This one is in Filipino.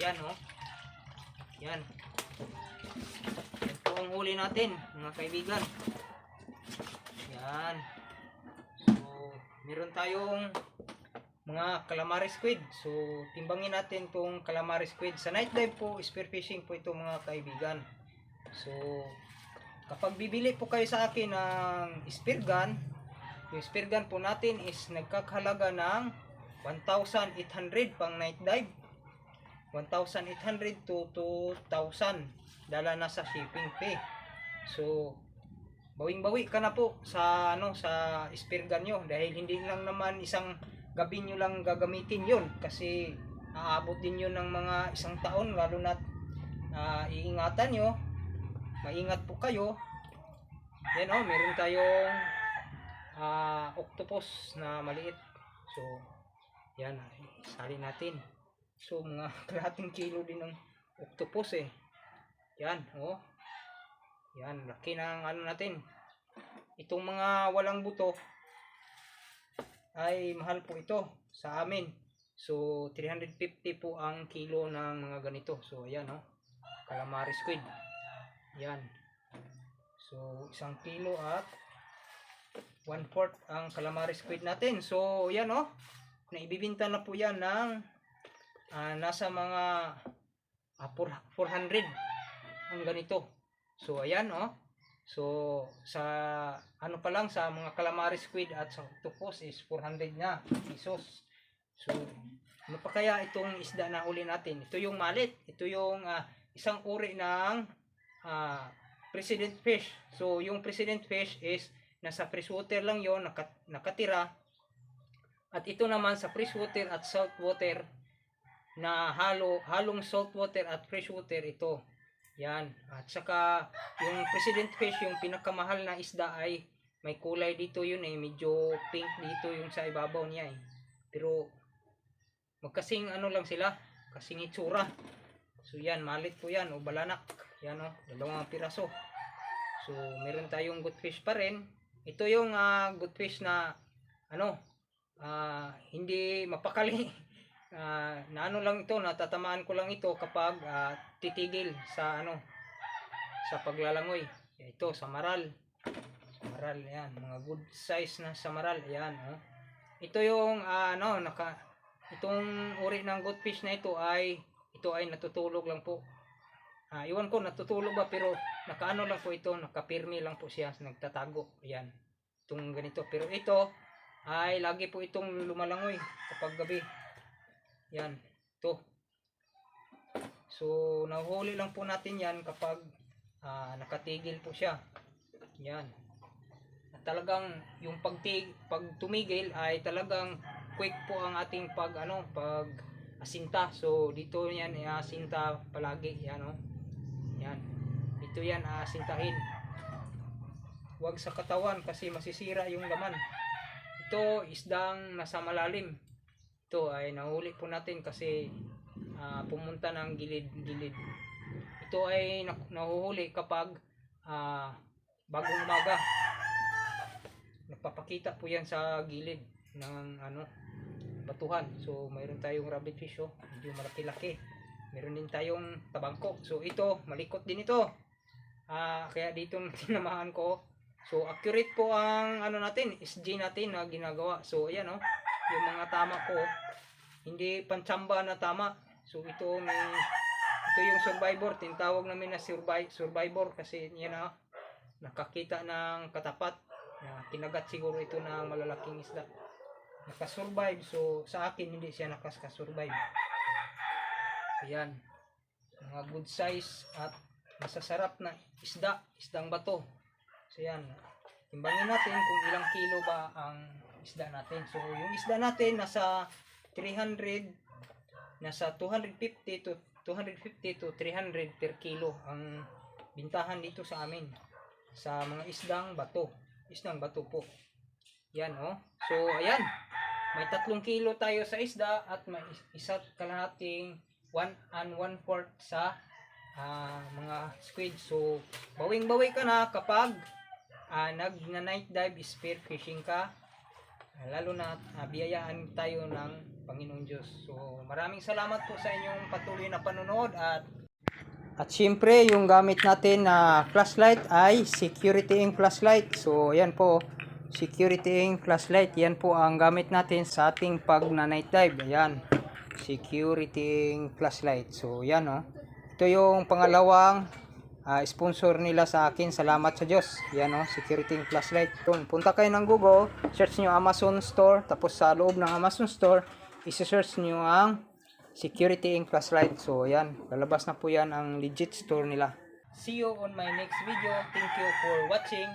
yan oh. Yan. Yan po ang huli natin mga kaibigan. Yan. So, meron tayong mga calamari squid. So, timbangin natin tong calamari squid. Sa night dive po, spearfishing po ito mga kaibigan. So, kapag bibili po kayo sa akin ng spear gun, yung spear gun po natin is nagkakahalaga ng 1,800 pang night dive. 1,800 to 2,000. Dala na sa shipping fee. So, bawing-bawi ka na po sa sa spear gun nyo, dahil hindi lang naman isang gabi nyo lang gagamitin yun, kasi aabot din yun ng mga isang taon, lalo na iingatan nyo, maingat po kayo. Yan oh, meron tayong octopus na maliit. So yan, sali natin. So mga kalahating kilo din ng octopus eh. Yan oh, yan, laki ng natin. Itong mga walang buto ay mahal po ito sa amin. So 350 po ang kilo ng mga ganito. So ayan oh, calamari squid. Yan. So 1 kilo at 1/4 ang calamari squid natin. So yan oh, naibibenta na po yan ng nasa mga 400 ang ganito. So ayan oh. So sa pa lang, sa mga calamari squid at sa octopus is 400 na pesos. So ano pa kaya itong isda na huli natin? Ito yung malit. Ito yung isang uri ng president fish. So yung president fish is nasa freshwater lang yon, nakatira. At ito naman sa freshwater at saltwater, na halong saltwater at freshwater ito. Yan. At saka yung president fish, yung pinakamahal na isda, ay may kulay dito yun eh, medyo pink dito yung sa ibabaw niya eh. Pero magkasing lang sila, kasing itsura. So yan, malit po yan o balanak. Yan o, 2 piraso. So meron tayong good fish pa rin. Ito yung good fish na hindi mapakali. Na lang ito, natatamaan ko lang ito kapag titigil sa sa paglalangoy. Ito samaral. Samaral yan, mga good size na samaral. Ayan oh. Ito yung itong uri ng good fish na ito ay natutulog lang po. Iwan ko natutulog ba, pero nakaano lang po ito, nakapirmi lang po siya, nagtatago. Ayan. Itong ganito, pero ito ay lagi po itong lumalangoy kapag gabi. Yan, ito. So nahuhuli lang po natin yan kapag nakatigil po siya. Yan. At talagang yung pag tumigil ay talagang quick po ang ating pag asinta. So dito yan asinta palagi. Yan oh. Yan. Dito yan asintahin. Huwag sa katawan kasi masisira yung laman. Ito isdang nasa malalim. Ito ay nahuli po natin kasi pumunta ng gilid-gilid. Ito ay nahuhuli kapag bagong umaga. Nagpapakita po yan sa gilid ng batuhan. So mayroon tayong rabbit fish oh, medyo malaki-laki. Meron din tayong tabangkok. So ito, malikot din ito. Kaya dito tinamahan ko. So accurate po ang natin, SG natin na ginagawa. So ayan oh, yung mga tama ko, hindi pantsamba na tama. So ito yung survivor, tinatawag namin na survivor kasi yan nakakita ng katapat. Kinagat siguro ito ng malalaking isda. Nakasurvive. So sa akin hindi siya nakasurvive. Ayan. Mga good size at masasarap na isdang bato. So yan. Timbangin natin kung ilang kilo ba ang isda natin. So yung isda natin nasa 250 to 300 per kilo ang bintahan dito sa amin sa mga isdang bato po. Yan oh. So ayan, may 3 kilo tayo sa isda at may isa't kalahating 1 1/4 sa mga squid. So bawing-bawi ka na kapag nag-night dive spear fishing ka, lalo na biyayaan tayo ng Panginoon Diyos. So maraming salamat po sa inyong patuloy na panonood at syempre yung gamit natin na flashlight ay Security Ink flashlight. So ayan po, Security Ink flashlight, yan po ang gamit natin sa ating pag na night dive. Ayan, Security Ink flashlight. So yan ito yung pangalawang sponsor nila sa akin. Salamat sa Diyos. Yan Security Ink flashlight. Punta kayo ng Google, search nyo Amazon Store, tapos sa loob ng Amazon Store isi-search nyo ang Security Ink flashlight. So ayan, lalabas na po yan ang legit store nila. See you on my next video. Thank you for watching.